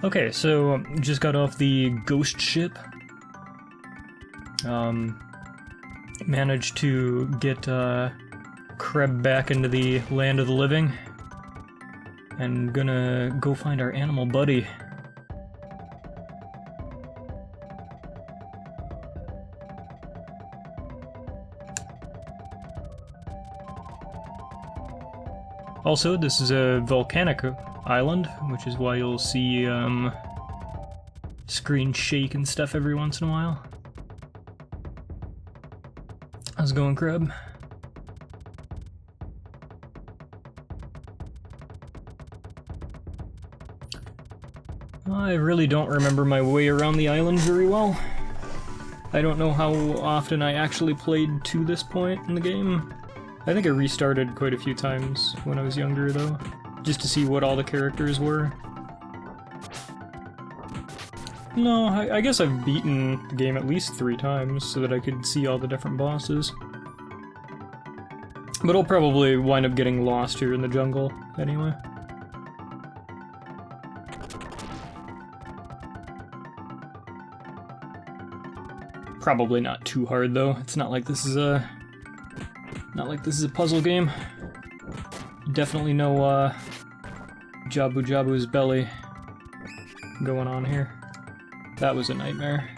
Okay, so just got off the ghost ship. Managed to get Kreb back into the land of the living. And gonna go find our animal buddy. Also, this is a volcanic island, which is why you'll see screen shake and stuff every once in a while. How's it going, Kreb? I really don't remember my way around the island very well. I don't know how often I actually played to this point in the game. I think I restarted quite a few times when I was younger, though, just to see what all the characters were. No, I guess I've beaten the game at least 3 times so that I could see all the different bosses. But I'll probably wind up getting lost here in the jungle, anyway. Probably not too hard, though. It's not like this is a... a puzzle game. Definitely no, Jabu Jabu's belly going on here. That was a nightmare.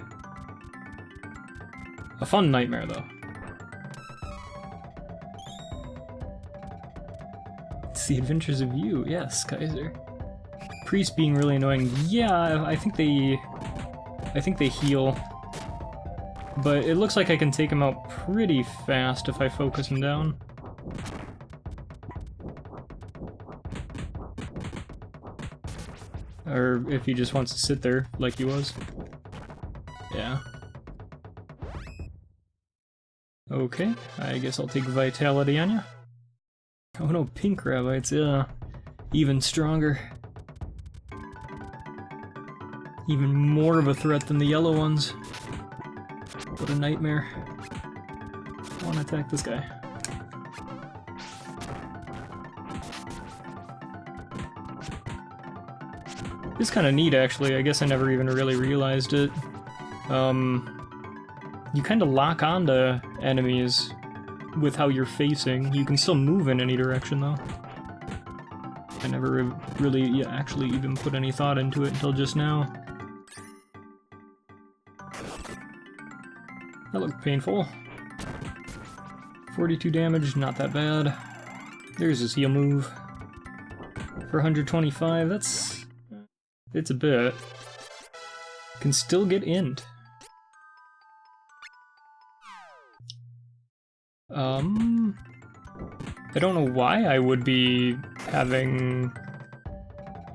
A fun nightmare, though. It's the Adventures of You, yes, Kaiser. Priest being really annoying. Yeah, I think they heal. But it looks like I can take him out pretty fast if I focus him down. Or if he just wants to sit there, like he was. Yeah. Okay, I guess I'll take Vitality on ya. Oh no, pink rabbits, yeah. Even stronger. Even more of a threat than the yellow ones. What a nightmare. I want to attack this guy. It's kind of neat, actually. I guess I never even really realized it. You kind of lock onto enemies with how you're facing. You can still move in any direction, though. I never really actually even put any thought into it until just now. That looked painful. 42 damage, not that bad. There's his heal move. For 125, that's... it's a bit. Can still get int. I don't know why I would be having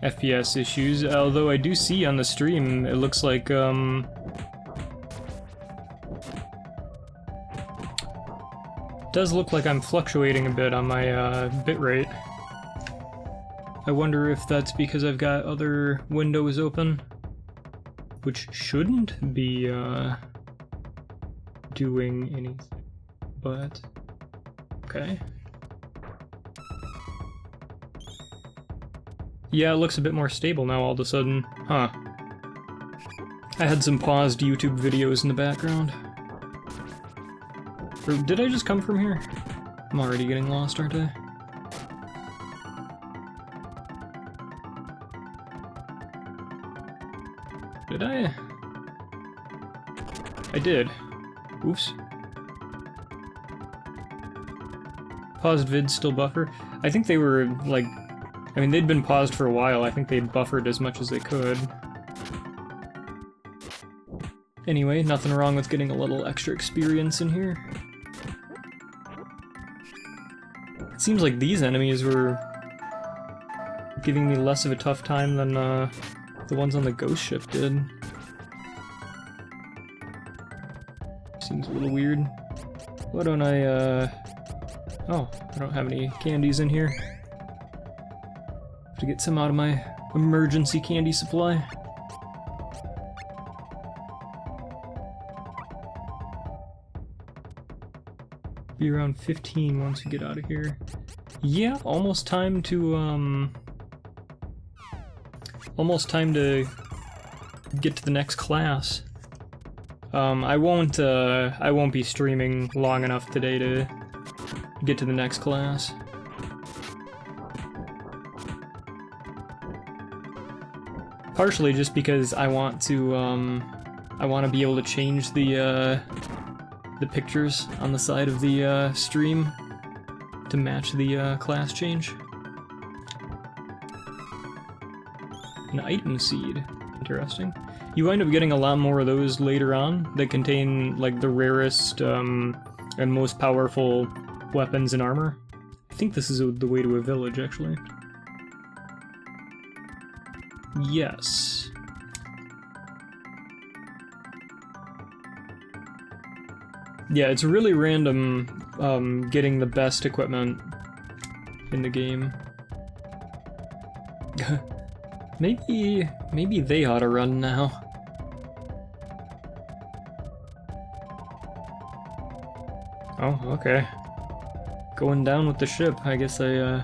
FPS issues, although I do see on the stream, it looks like, does look like I'm fluctuating a bit on my bitrate. I wonder if that's because I've got other windows open, which shouldn't be doing anything, but okay. Yeah, it looks a bit more stable now all of a sudden, huh. I had some paused YouTube videos in the background. Or did I just come from here? I'm already getting lost, aren't I? Did I? I did. Oops. Paused vids still buffer? I think they were, like... I mean, they'd been paused for a while. I think they'd buffered as much as they could. Anyway, nothing wrong with getting a little extra experience in here. It seems like these enemies were giving me less of a tough time than the ones on the ghost ship did. Seems a little weird. Why don't I, oh, I don't have any candies in here. Have to get some out of my emergency candy supply. Be around 15 once we get out of here. Yeah, almost time to, almost time to get to the next class. I won't be streaming long enough today to get to the next class. Partially just because I want to be able to change the pictures on the side of the stream to match the class change. An item seed. Interesting. You wind up getting a lot more of those later on that contain, like, the rarest and most powerful weapons and armor. I think this is the way to a village, actually. Yes. Yeah, it's really random getting the best equipment in the game. Maybe they ought to run now. Oh, okay. Going down with the ship. I guess I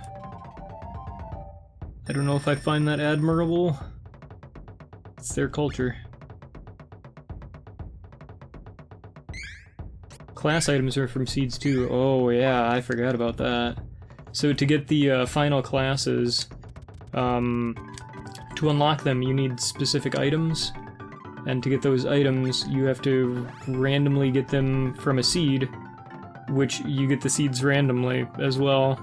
don't know if I find that admirable. It's their culture. Class items are from seeds too. Oh yeah, I forgot about that. So to get the final classes, to unlock them you need specific items, and to get those items you have to randomly get them from a seed, which you get the seeds randomly as well.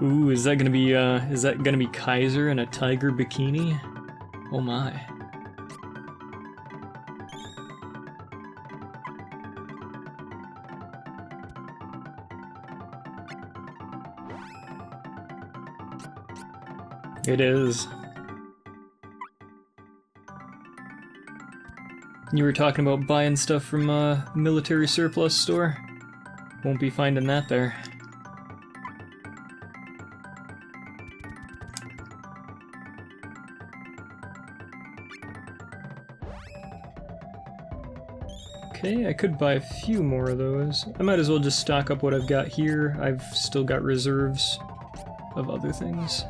Ooh, is that gonna be Kaiser in a tiger bikini? Oh my. It is. You were talking about buying stuff from a military surplus store? Won't be finding that there. Okay, I could buy a few more of those. I might as well just stock up what I've got here. I've still got reserves of other things.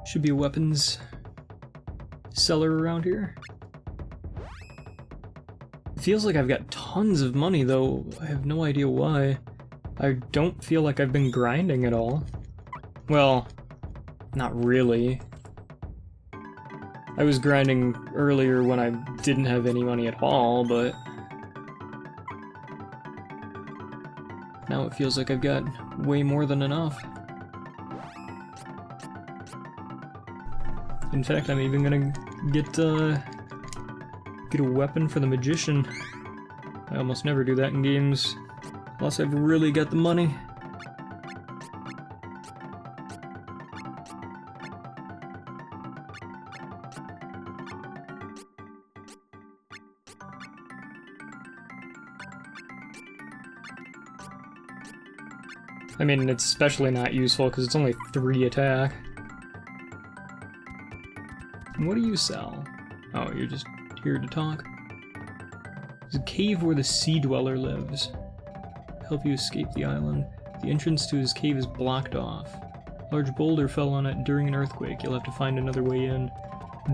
Should be a weapons seller around here. It feels like I've got tons of money though. I have no idea why. I don't feel like I've been grinding at all. Well, not really. I was grinding earlier when I didn't have any money at all, but now it feels like I've got way more than enough. In fact, I'm even gonna get a weapon for the magician. I almost never do that in games, unless I've really got the money. I mean, it's especially not useful because it's only 3 attack. What do you sell? Oh, you're just here to talk. There's a cave where the Sea Dweller lives. Help you escape the island. The entrance to his cave is blocked off. A large boulder fell on it during an earthquake. You'll have to find another way in.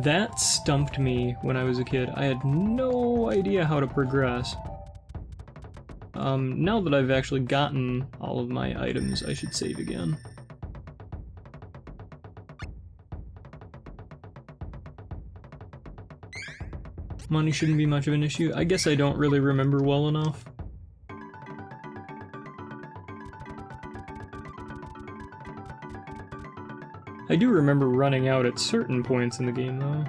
That stumped me when I was a kid. I had no idea how to progress. Now that I've actually gotten all of my items, I should save again. Money shouldn't be much of an issue. I guess I don't really remember well enough. I do remember running out at certain points in the game, though.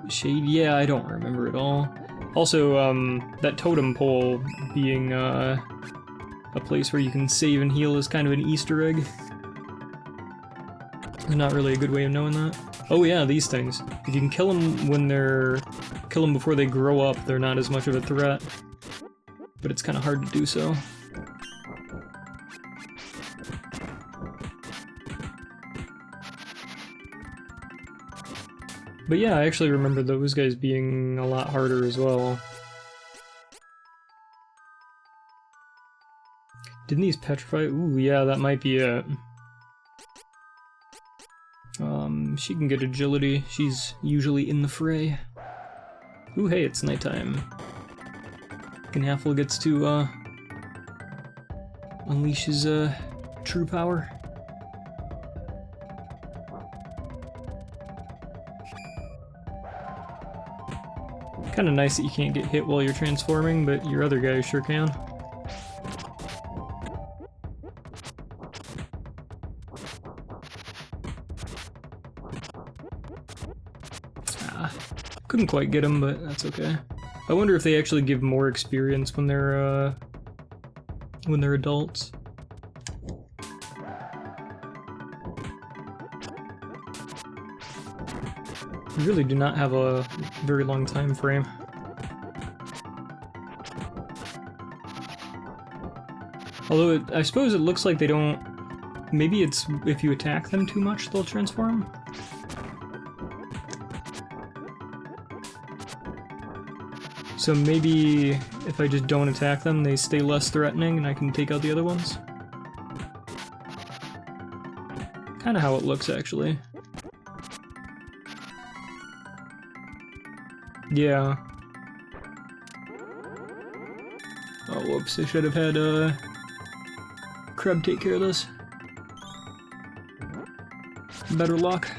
Shade? Yeah, I don't remember at all. Also, that totem pole being a place where you can save and heal is kind of an Easter egg. There's not really a good way of knowing that. Oh yeah, these things. If you can kill them kill them before they grow up, they're not as much of a threat. But it's kind of hard to do so. But yeah, I actually remember those guys being a lot harder as well. Didn't these petrify? Ooh, yeah, that might be it. She can get agility. She's usually in the fray. Ooh, hey, it's nighttime. Gnaffle gets to, unleash his, true power. Kinda nice that you can't get hit while you're transforming, but your other guys sure can. Couldn't quite get him, but that's okay. I wonder if they actually give more experience when they're adults. We really do not have a very long time frame. Although I suppose it looks like they don't... Maybe it's if you attack them too much, they'll transform? So maybe if I just don't attack them, they stay less threatening and I can take out the other ones? Kinda how it looks, actually. Yeah. Oh, whoops, I should have had, Kreb take care of this. Better luck.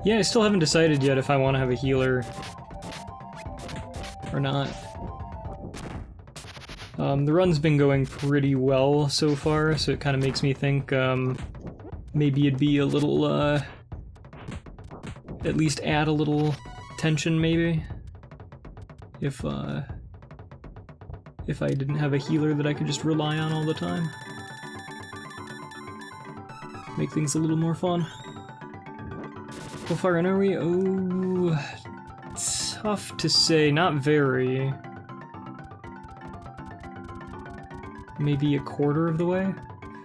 Yeah, I still haven't decided yet if I want to have a healer or not. The run's been going pretty well so far, so it kind of makes me think maybe it'd be a little, at least add a little tension maybe, if I didn't have a healer that I could just rely on all the time. Make things a little more fun. How far in are we? Oh, tough to say, not very. Maybe a quarter of the way?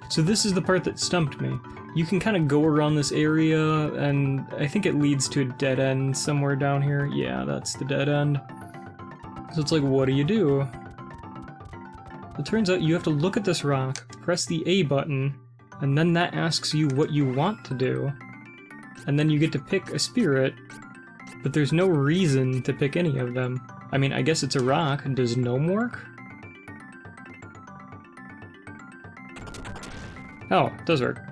So this is the part that stumped me. You can kind of go around this area, and I think it leads to a dead end somewhere down here. Yeah, that's the dead end. So it's like, what do you do? It turns out you have to look at this rock, press the A button, and then that asks you what you want to do. And then you get to pick a spirit, but there's no reason to pick any of them. I mean, I guess it's a rock. Does gnome work? Oh, it does work.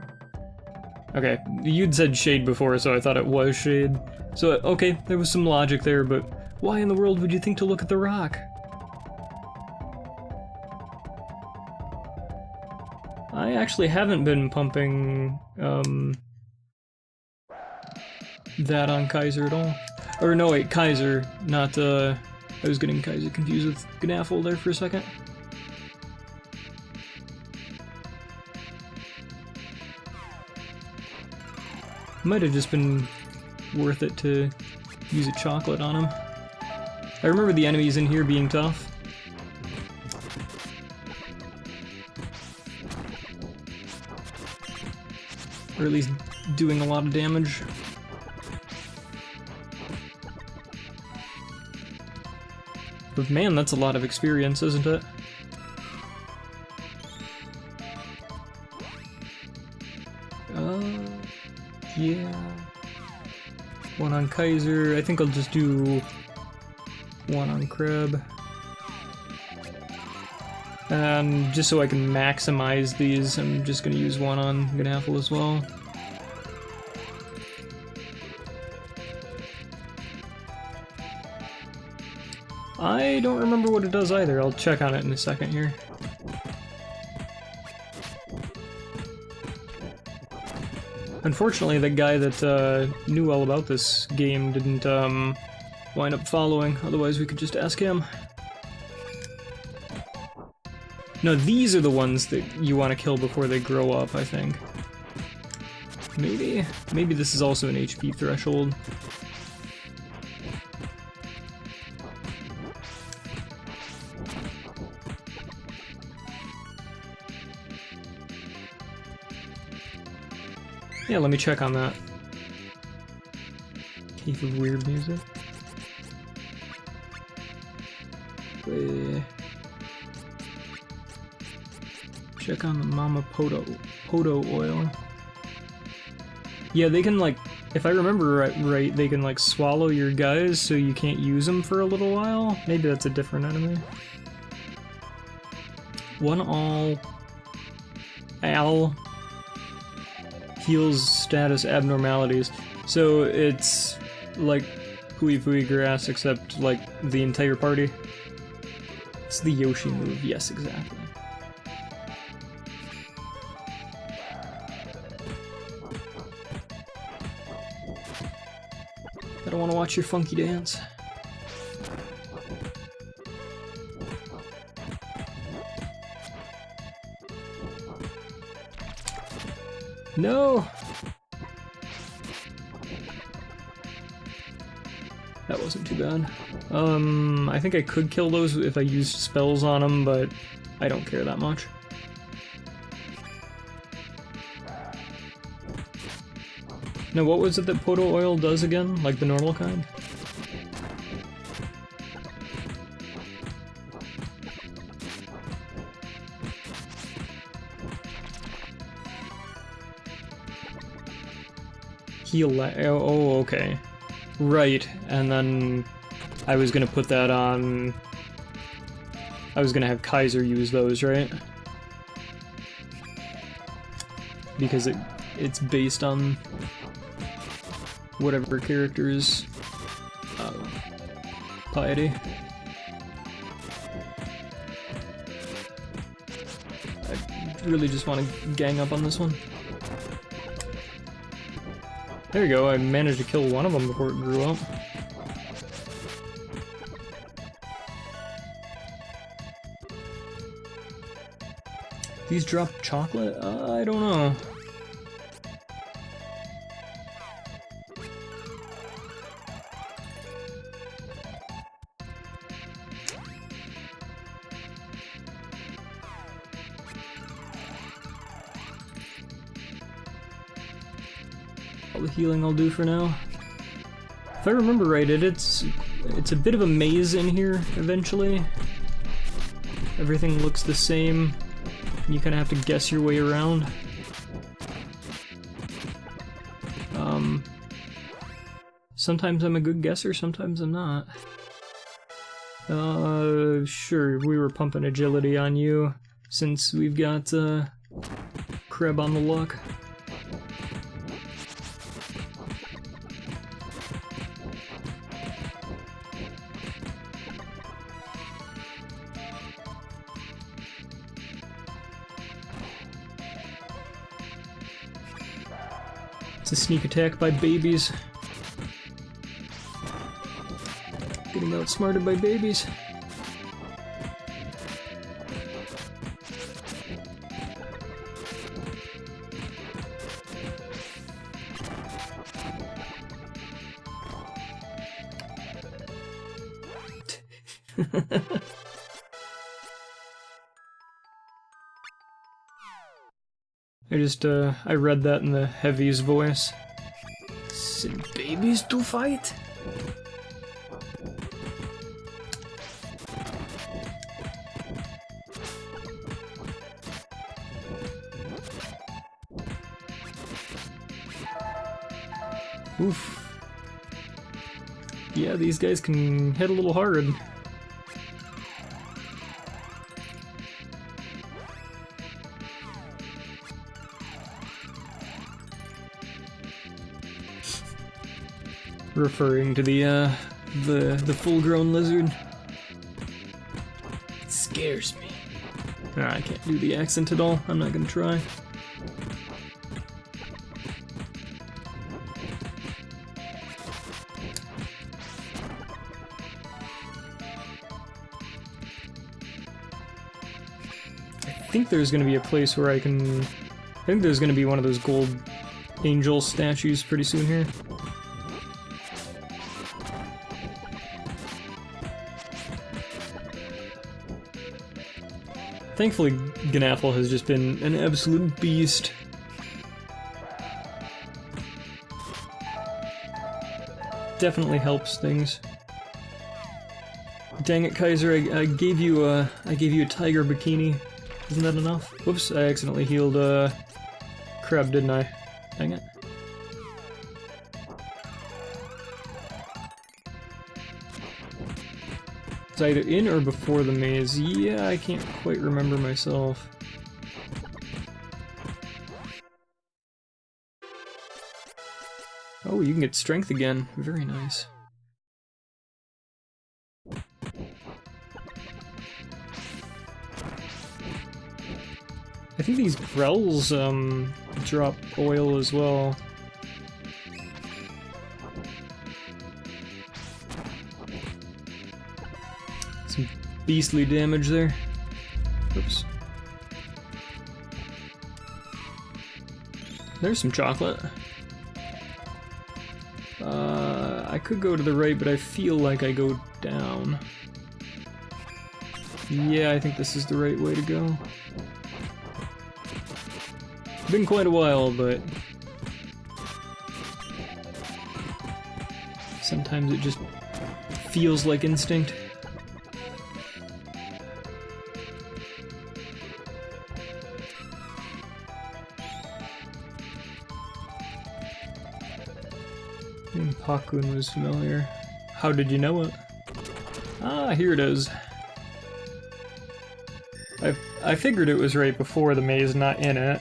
Okay, you'd said shade before, so I thought it was shade. So, okay, there was some logic there, but why in the world would you think to look at the rock? I actually haven't been pumping, that on Kaiser at all. Or no, wait, Kaiser, not, I was getting Kaiser confused with Gnaffle there for a second. Might have just been worth it to use a chocolate on him. I remember the enemies in here being tough. Or at least doing a lot of damage. But man, that's a lot of experience, isn't it? Yeah. One on Kaiser. I think I'll just do one on Kreb. And just so I can maximize these, I'm just gonna use one on Gnaffle as well. I don't remember what it does either. I'll check on it in a second here. Unfortunately, the guy that knew all about this game didn't wind up following, otherwise we could just ask him. No, these are the ones that you want to kill before they grow up, I think. Maybe this is also an HP threshold. Yeah, let me check on that. Cave of Weird Music. Check on the Mama Poto oil. Yeah, they can, like, if I remember right, they can, like, swallow your guys so you can't use them for a little while. Maybe that's a different enemy. One Al heals status abnormalities. So it's like Pui Pui grass, except like the entire party. It's the Yoshi move, yes, exactly. I don't want to watch your funky dance. No! That wasn't too bad. I think I could kill those if I used spells on them, but I don't care that much. Now, what was it that Poto oil does again? Like the normal kind? Heal. Oh, okay. Right, and then I was gonna put that on. I was gonna have Kaiser use those, right? Because it's based on whatever character's piety. I really just want to gang up on this one. There you go, I managed to kill one of them before it grew up. These drop chocolate? I don't know. All the healing I'll do for now. If I remember right, it's a bit of a maze in here eventually. Everything looks the same. You kind of have to guess your way around. Sometimes I'm a good guesser, sometimes I'm not. Sure, we were pumping agility on you since we've got Kreb on the luck. It's a sneak attack by babies. Getting outsmarted by babies. I read that in the Heavy's voice. Send babies to fight? Oof. Yeah, these guys can hit a little hard. Referring to the full-grown lizard. It scares me. I can't do the accent at all. I'm not gonna try. I think there's gonna be a place where I think there's gonna be one of those gold angel statues pretty soon here. Thankfully, Ganapple has just been an absolute beast. definitely helps things. Dang it, Kaiser! I gave you a tiger bikini. Isn't that enough? Whoops! I accidentally healed Kreb, didn't I? Dang it! It's either in or before the maze. Yeah, I can't quite remember myself. Oh, you can get strength again. Very nice. I think these Grells, drop oil as well. Some beastly damage there. Oops. There's some chocolate. I could go to the right, but I feel like I go down. Yeah, I think this is the right way to go. Been quite a while, but sometimes it just feels like instinct. Pakun was familiar. How did you know it? Ah, here it is. I figured it was right before the maze, not in it.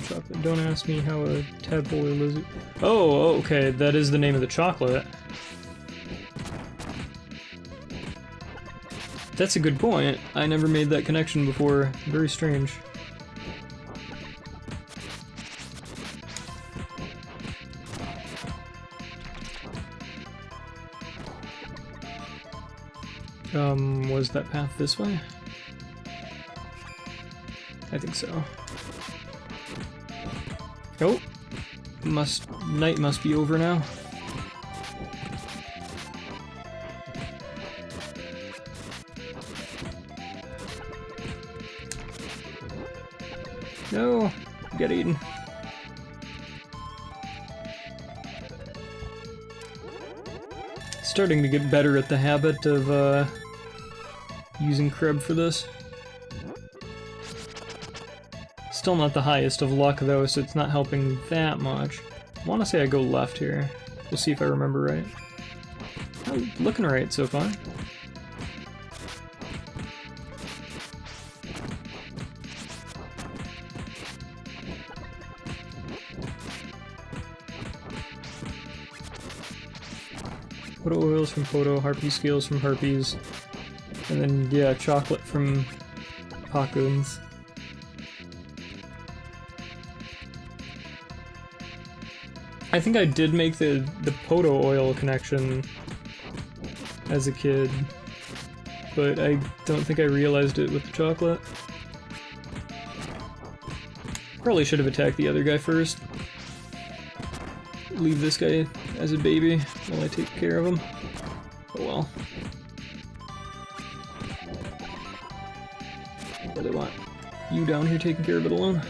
Chocolate. Don't ask me how a tadpole or lizard. Oh, okay, that is the name of the chocolate. That's a good point. I never made that connection before. Very strange. Was that path this way? I think so. Oh, night must be over now. No, get eaten. Starting to get better at the habit of using Kreb for this. Still not the highest of luck though, so it's not helping that much. I want to say I go left here. We'll see if I remember right. Oh, looking right so far. Poto oils from Poto, harpy scales from harpies, and then, yeah, chocolate from Pakuns. I think I did make the Poto oil connection as a kid, but I don't think I realized it with the chocolate. Probably should have attacked the other guy first. Leave this guy as a baby while I take care of him. Oh well. Really want you down here taking care of it alone.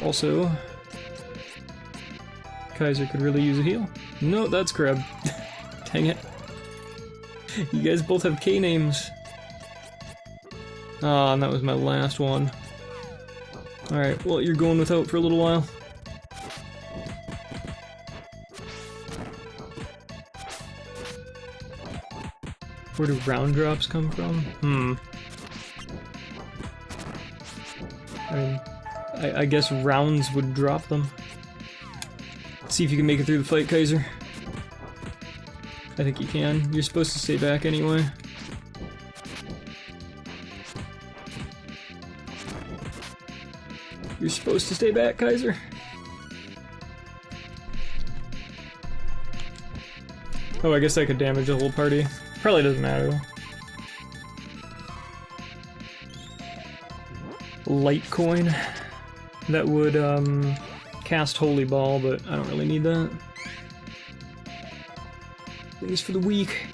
Also, Kaiser could really use a heal. No, that's Kreb. Dang it. You guys both have K names. Ah, and that was my last one. Alright, well, you're going without for a little while. Where do round drops come from? I mean, I guess rounds would drop them. Let's see if you can make it through the fight, Kaiser. I think you can. You're supposed to stay back anyway. You're supposed to stay back, Kaiser. Oh, I guess I could damage the whole party. Probably doesn't matter though. light coin that would cast Holy Ball, but I don't really need that. Things for the week.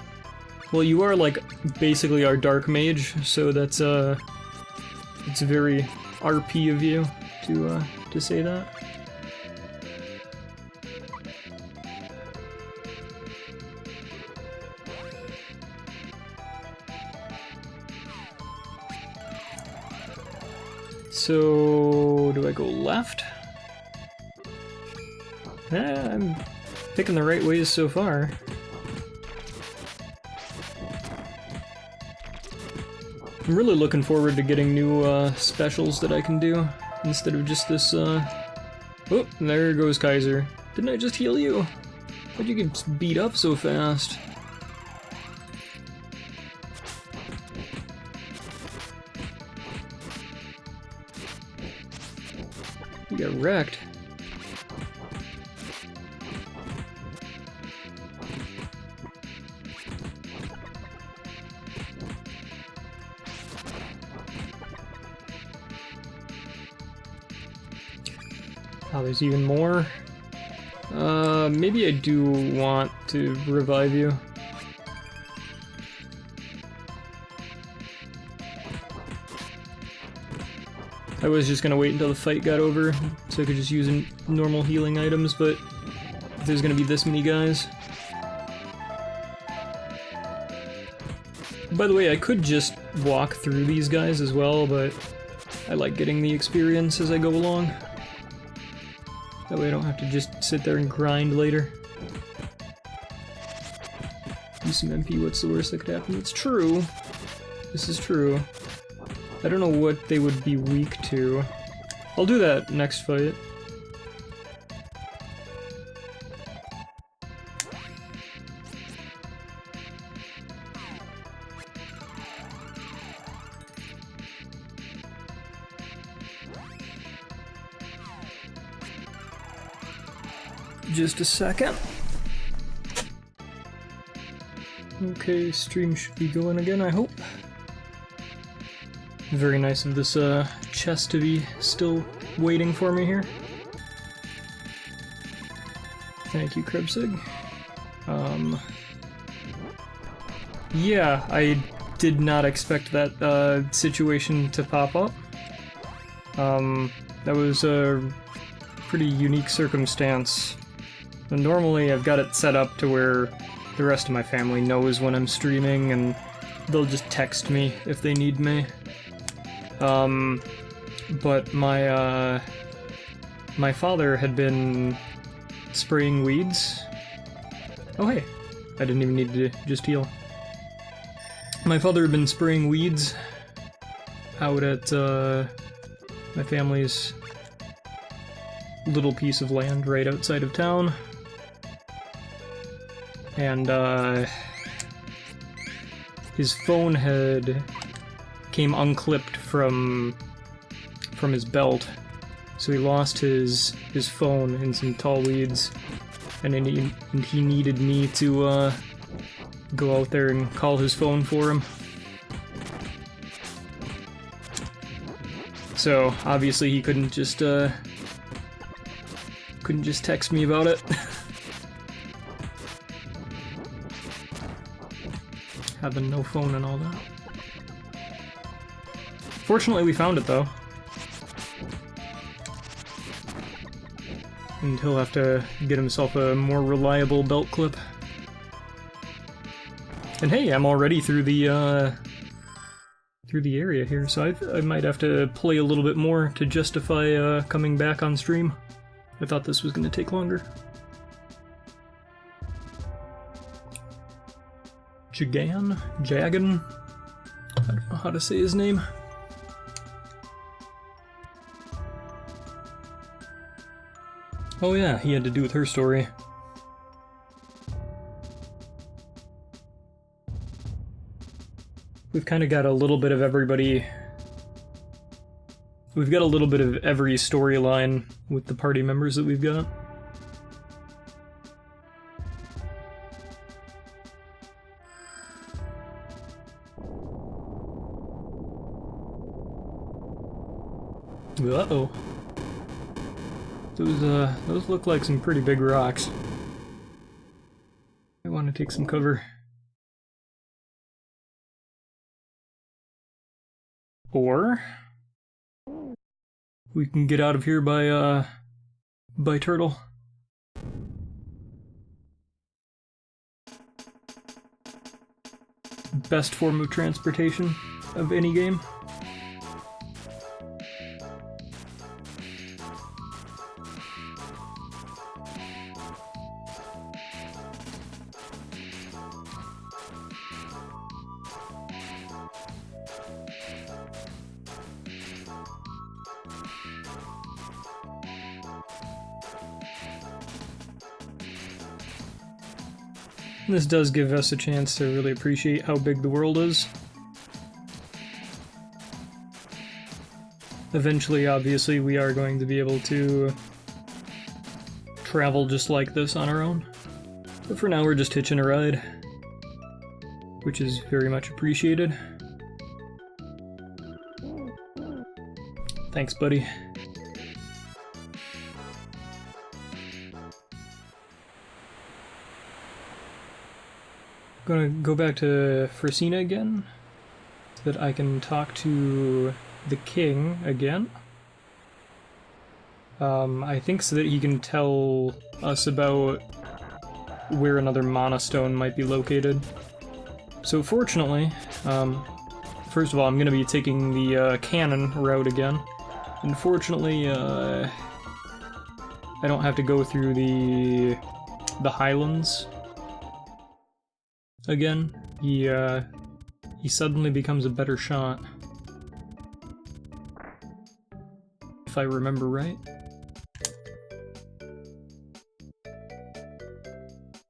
Well, you are like basically our Dark Mage, so that's it's very RP of you to say that. So, do I go left? I'm picking the right ways so far. I'm really looking forward to getting new specials that I can do, instead of just this, Oh, there goes Kaiser. Didn't I just heal you? How'd you get beat up so fast? You got wrecked. Oh, there's even more. Maybe I do want to revive you. I was just gonna wait until the fight got over, so I could just use normal healing items, but if there's gonna be this many guys... By the way, I could just walk through these guys as well, but I like getting the experience as I go along. That way I don't have to just sit there and grind later. Use some MP, what's the worst that could happen? It's true. This is true. I don't know what they would be weak to. I'll do that next fight. Just a second. Okay, stream should be going again, I hope. Very nice of this chest to be still waiting for me here. Thank you, Krebsig. Yeah, I did not expect that situation to pop up. That was a pretty unique circumstance. And normally I've got it set up to where the rest of my family knows when I'm streaming and they'll just text me if they need me. But my father had been spraying weeds. Oh hey, I didn't even need to just heal. My father had been spraying weeds out at my family's little piece of land right outside of town. And his phone had came unclipped from his belt, so he lost his phone in some tall weeds, and he needed me to go out there and call his phone for him. So obviously he couldn't just text me about it. Having no phone and all that. Fortunately, we found it though. And he'll have to get himself a more reliable belt clip. And hey, I'm already through the area here, so I might have to play a little bit more to justify coming back on stream. I thought this was going to take longer. Jagan? I don't know how to say his name. Oh yeah, he had to do with her story. We've kind of got a little bit of everybody... We've got a little bit of every storyline with the party members that we've got. Uh-oh. Those look like some pretty big rocks. I want to take some cover. Or we can get out of here by turtle. Best form of transportation of any game. This does give us a chance to really appreciate how big the world is. Eventually, obviously, we are going to be able to travel just like this on our own. But for now, we're just hitching a ride, which is very much appreciated. Thanks, buddy. Gonna go back to Frasina again, so that I can talk to the king again. I think so that he can tell us about where another Mana Stone might be located. So fortunately, first of all, I'm gonna be taking the cannon route again. Unfortunately, I don't have to go through the Highlands again. He suddenly becomes a better shot, if I remember right.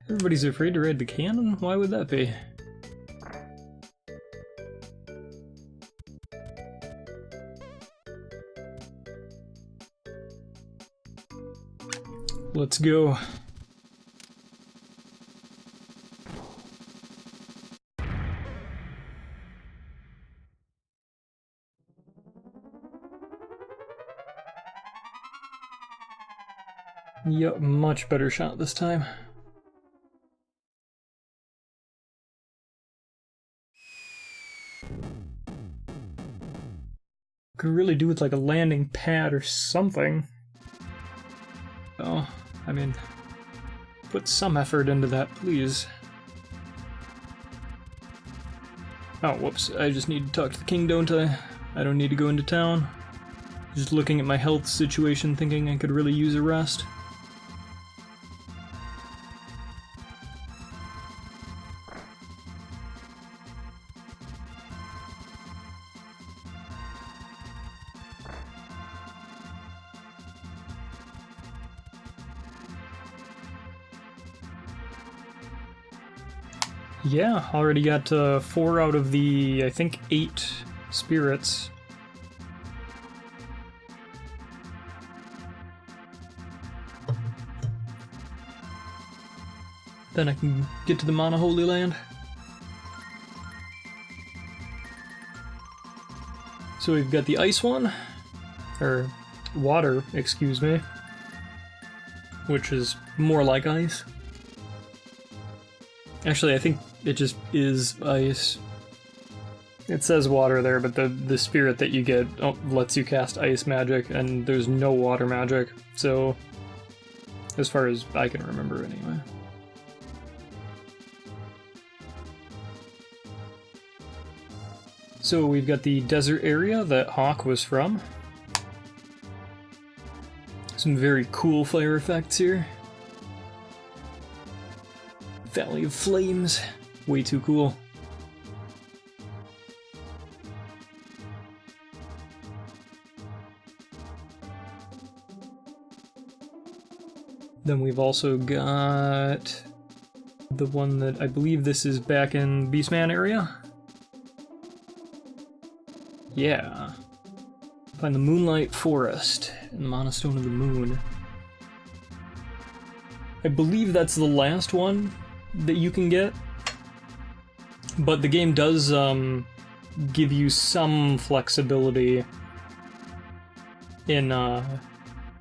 Everybody's afraid to ride the cannon? Why would that be? Let's go. Yep, much better shot this time. Could really do with like a landing pad or something. Oh, I mean, put some effort into that, please. Oh, whoops, I just need to talk to the king, don't I? I don't need to go into town. Just looking at my health situation, thinking I could really use a rest. Yeah, already got 4 out of the, I think, 8 spirits. Then I can get to the Mana Holy Land. So we've got the ice one, or water, excuse me, which is more like ice. Actually, I think it just is ice. It says water there, but the spirit that you get lets you cast ice magic, and there's no water magic, so as far as I can remember anyway. So we've got the desert area that Hawk was from. Some very cool fire effects here. Valley of Flames. Way too cool. Then we've also got the one that I believe this is back in Beastman area. Yeah. Find the Moonlight Forest and Mana Stone of the Moon. I believe that's the last one that you can get, but the game does give you some flexibility in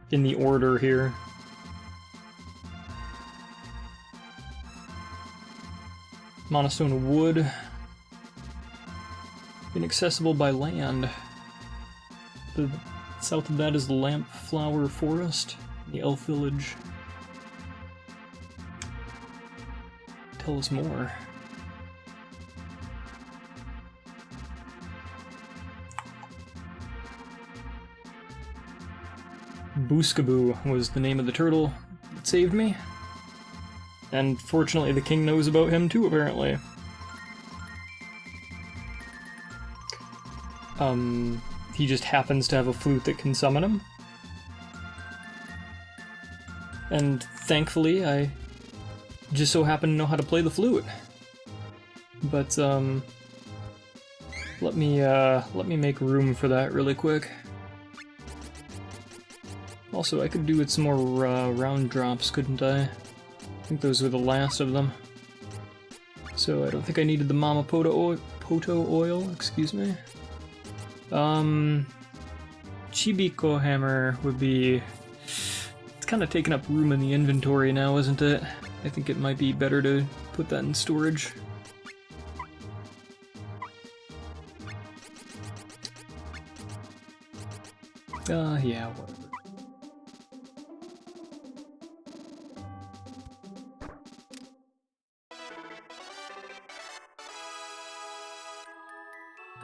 the order here. Monostone Wood. Inaccessible by land. The south of that is the Lamp Flower Forest, the Elf Village. Tell us more. Booskaboo was the name of the turtle that saved me. And fortunately the king knows about him too, apparently. He just happens to have a flute that can summon him. And thankfully I just so happen to know how to play the flute. But let me make room for that really quick. Also, I could do with some more round drops, couldn't I? I think those were the last of them. So I don't think I needed the Mama Poto oil, excuse me. Chibiko hammer would be... It's kind of taking up room in the inventory now, isn't it? I think it might be better to put that in storage. Yeah, whatever.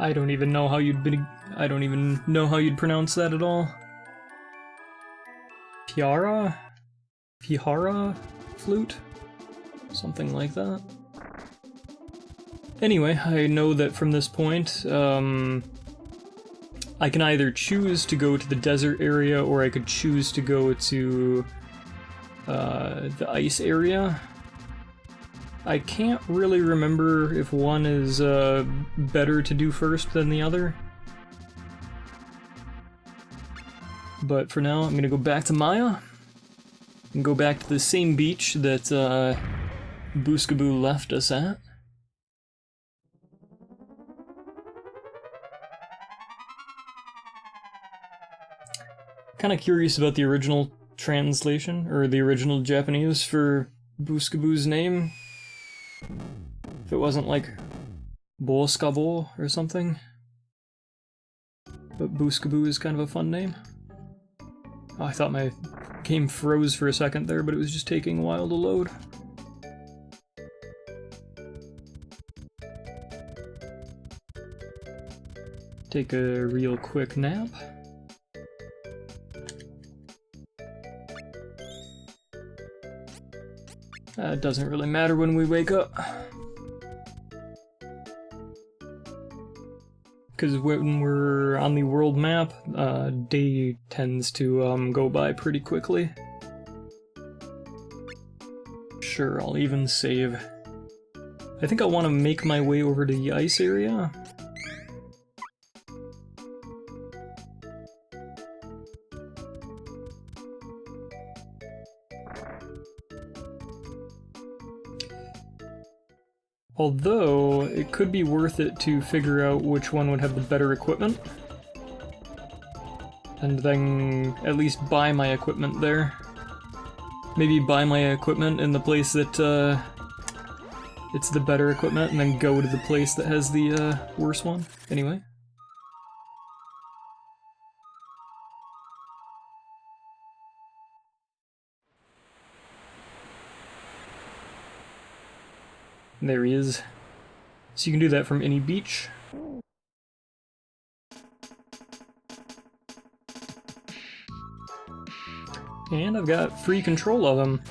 I don't even know how you'd pronounce that at all. Piara? Pihara flute? Something like that. Anyway, I know that from this point, I can either choose to go to the desert area or I could choose to go to the ice area. I can't really remember if one is better to do first than the other. But for now, I'm gonna go back to Maya and go back to the same beach that Booskaboo left us at. Kind of curious about the original translation, or the original Japanese for Booskaboo's name. If it wasn't like Boskabo or something. But Booskaboo is kind of a fun name. Oh, I thought my game froze for a second there, but it was just taking a while to load. Take a real quick nap. It doesn't really matter when we wake up. Because when we're on the world map, day tends to go by pretty quickly. Sure, I'll even save. I think I want to make my way over to the ice area. Although, it could be worth it to figure out which one would have the better equipment. And then at least buy my equipment there. Maybe buy my equipment in the place that it's the better equipment, and then go to the place that has the worse one. Anyway. There he is. So you can do that from any beach. And I've got free control of him.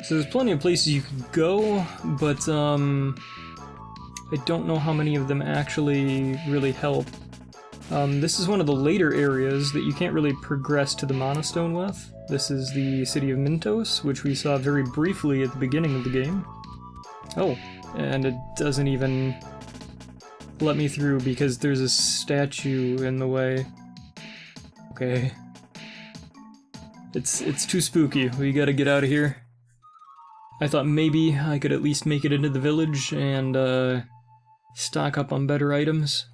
So there's plenty of places you could go, but I don't know how many of them actually really help. This is one of the later areas that you can't really progress to the Monostone with. This is the city of Mintos, which we saw very briefly at the beginning of the game. Oh, and it doesn't even let me through because there's a statue in the way. Okay. It's too spooky. We gotta get out of here. I thought maybe I could at least make it into the village and stock up on better items.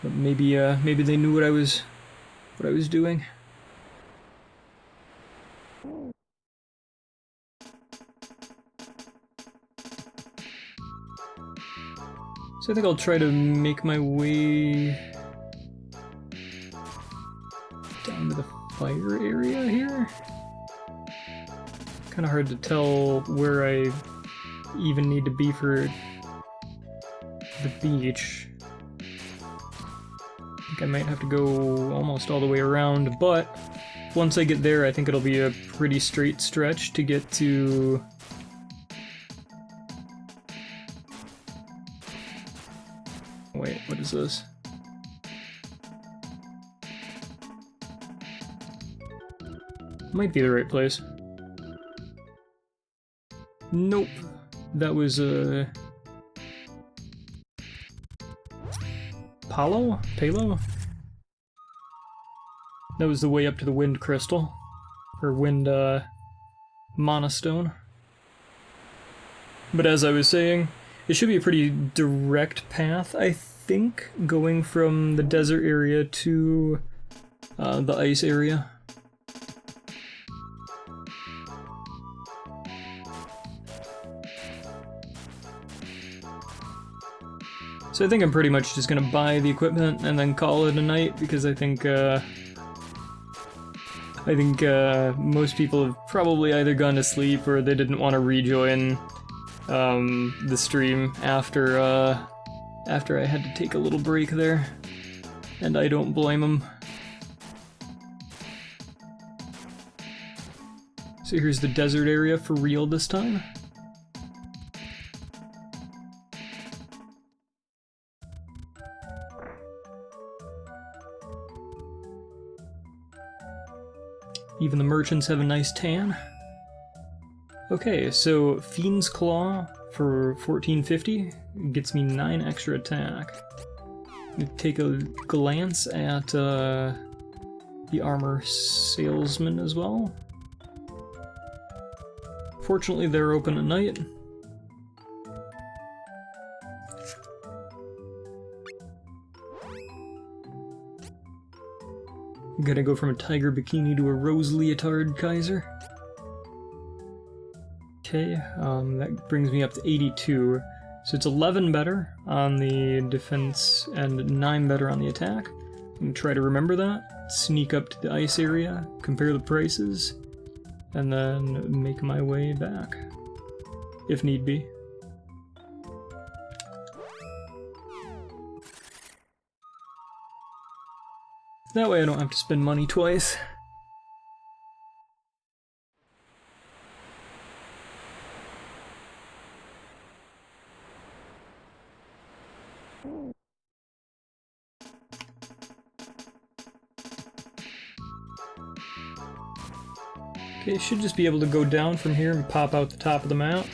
But maybe they knew what I was what I was doing. So I think I'll try to make my way down to the fire area here. Kind of hard to tell where I even need to be for the beach. I think I might have to go almost all the way around, but once I get there, I think it'll be a pretty straight stretch to get to... Wait, what is this? Might be the right place. Nope. That was Palo? That was the way up to the wind crystal. Or wind monostone. But as I was saying, it should be a pretty direct path, I think, going from the desert area to the ice area. So I think I'm pretty much just gonna buy the equipment and then call it a night, because I think most people have probably either gone to sleep or they didn't want to rejoin the stream after I had to take a little break there, and I don't blame them. So here's the desert area for real this time. Even the merchants have a nice tan. Okay, so Fiend's Claw for 1450 gets me 9 extra attack. Take a glance at the armor salesman as well. Fortunately, they're open at night. I'm gonna go from a tiger bikini to a rose leotard Kaiser. Okay, that brings me up to 82. So it's 11 better on the defense and 9 better on the attack. I'm gonna try to remember that. Sneak up to the ice area, compare the prices, and then make my way back, if need be. That way I don't have to spend money twice. Okay, should just be able to go down from here and pop out the top of the map.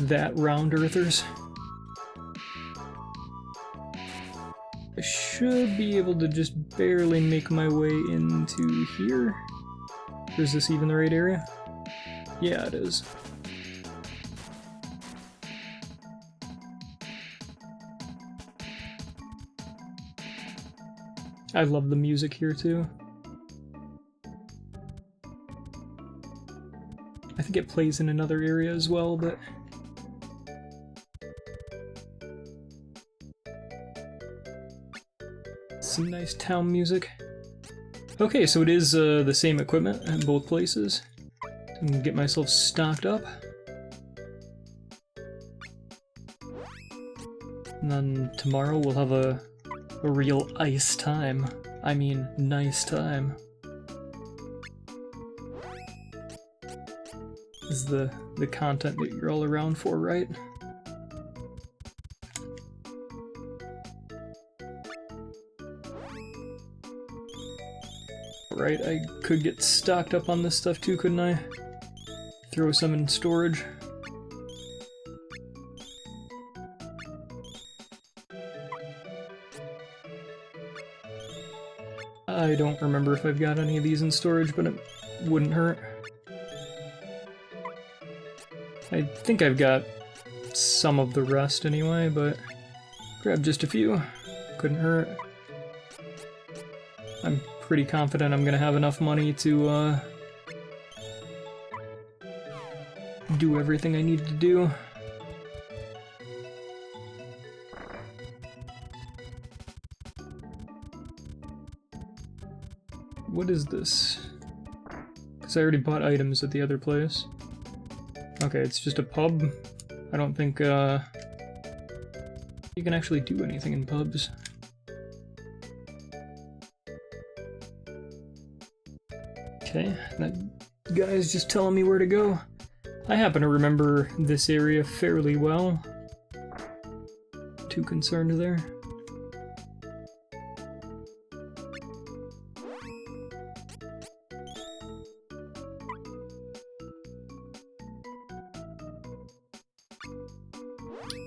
That, round earthers. I should be able to just barely make my way into here. Or is this even the right area? Yeah, it is. I love the music here too. I think it plays in another area as well, but... some nice town music. Okay, so it is the same equipment at both places. I can get myself stocked up. And then tomorrow we'll have a real ice time. I mean, nice time. This is the content that you're all around for, right? Right, I could get stocked up on this stuff too, couldn't I? Throw some in storage. I don't remember if I've got any of these in storage, but it wouldn't hurt. I think I've got some of the rest anyway, but Grab just a few. Couldn't hurt. I'm pretty confident I'm gonna have enough money to do everything I need to do. What is this? Because I already bought items at the other place. Okay, it's just a pub. I don't think you can actually do anything in pubs. Okay, that guy's just telling me where to go. I happen to remember this area fairly well. Too concerned there.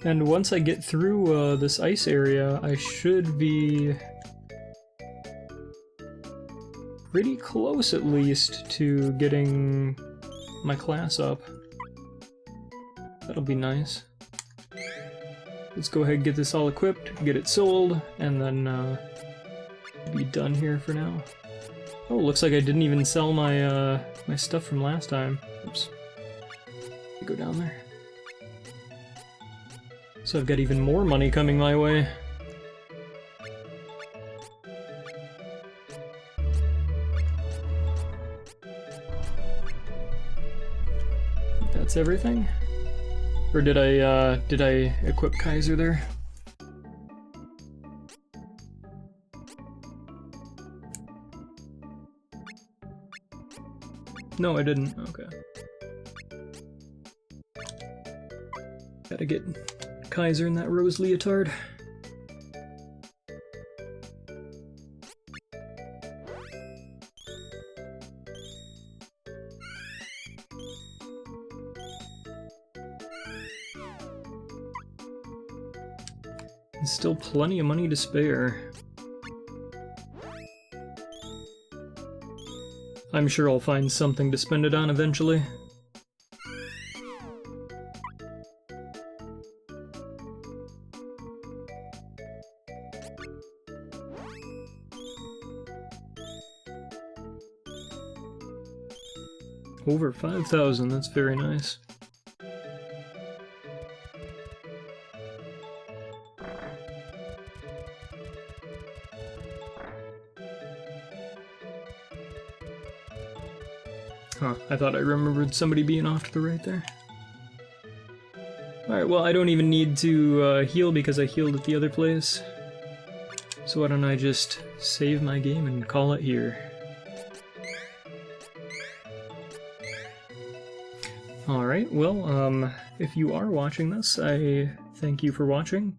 And once I get through this ice area, I should be pretty close, at least, to getting my class up. That'll be nice. Let's go ahead and get this all equipped, get it sold, and then be done here for now. Oh, looks like I didn't even sell my my stuff from last time. Oops. Go down there. So I've got even more money coming my way. That's everything? Or did I equip Kaiser there? No, I didn't. Okay. Gotta get Kaiser in that rose leotard. There's still plenty of money to spare. I'm sure I'll find something to spend it on eventually. Over 5,000, that's very nice. Huh, I thought I remembered somebody being off to the right there. Alright, well, I don't even need to heal because I healed at the other place. So why don't I just save my game and call it here. Alright, well, if you are watching this, I thank you for watching.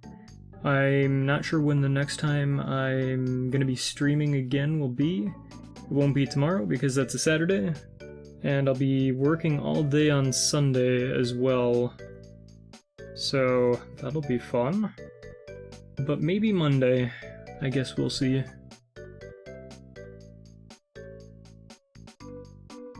I'm not sure when the next time I'm gonna be streaming again will be. It won't be tomorrow because that's a Saturday, and I'll be working all day on Sunday as well. So that'll be fun. But maybe Monday. I guess we'll see.